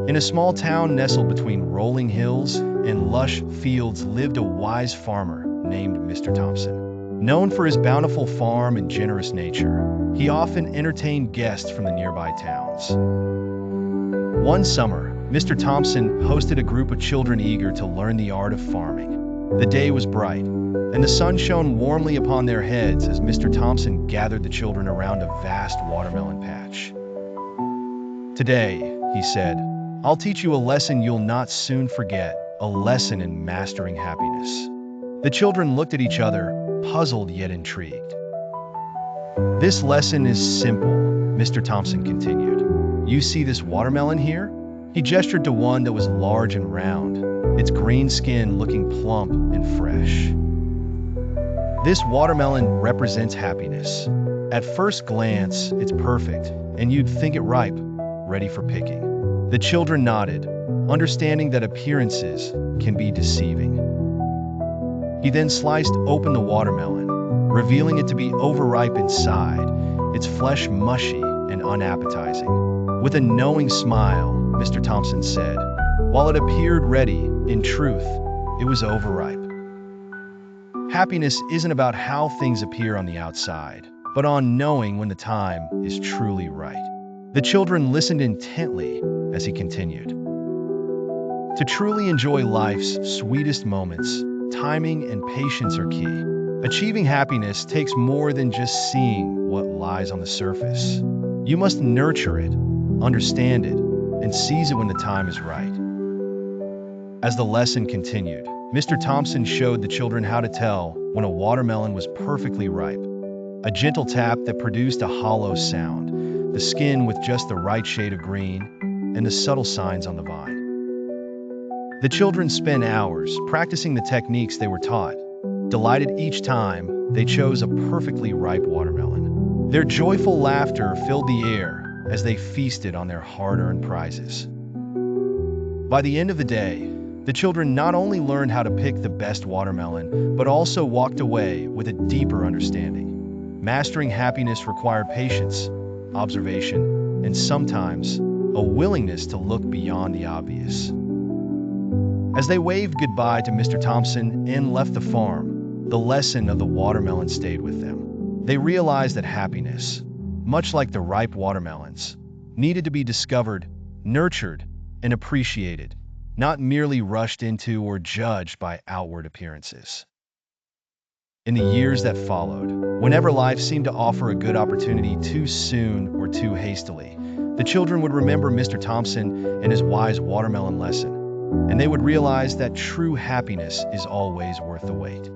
In a small town nestled between rolling hills and lush fields lived a wise farmer named Mr. Thompson. Known for his bountiful farm and generous nature, he often entertained guests from the nearby towns. One summer, Mr. Thompson hosted a group of children eager to learn the art of farming. The day was bright, and the sun shone warmly upon their heads as Mr. Thompson gathered the children around a vast watermelon patch. "Today," he said, "I'll teach you a lesson you'll not soon forget, a lesson in mastering happiness." The children looked at each other, puzzled yet intrigued. "This lesson is simple," Mr. Thompson continued. "You see this watermelon here?" He gestured to one that was large and round, its green skin looking plump and fresh. "This watermelon represents happiness. At first glance, it's perfect, and you'd think it ripe, ready for picking." The children nodded, understanding that appearances can be deceiving. He then sliced open the watermelon, revealing it to be overripe inside, its flesh mushy and unappetizing. With a knowing smile, Mr. Thompson said, "While it appeared ready, in truth, it was overripe." Happiness isn't about how things appear on the outside, but on knowing when the time is truly right. The children listened intently as he continued. To truly enjoy life's sweetest moments, timing and patience are key. Achieving happiness takes more than just seeing what lies on the surface. You must nurture it, understand it, and seize it when the time is right. As the lesson continued, Mr. Thompson showed the children how to tell when a watermelon was perfectly ripe. A gentle tap that produced a hollow sound, the skin with just the right shade of green, and the subtle signs on the vine. The children spent hours practicing the techniques they were taught, delighted each time they chose a perfectly ripe watermelon. Their joyful laughter filled the air as they feasted on their hard-earned prizes. By the end of the day, the children not only learned how to pick the best watermelon, but also walked away with a deeper understanding. Mastering happiness required patience, observation, and sometimes a willingness to look beyond the obvious. As they waved goodbye to Mr. Thompson and left the farm, the lesson of the watermelon stayed with them. They realized that happiness, much like the ripe watermelons, needed to be discovered, nurtured, and appreciated, not merely rushed into or judged by outward appearances. In the years that followed, whenever life seemed to offer a good opportunity too soon or too hastily, the children would remember Mr. Thompson and his wise watermelon lesson, and they would realize that true happiness is always worth the wait.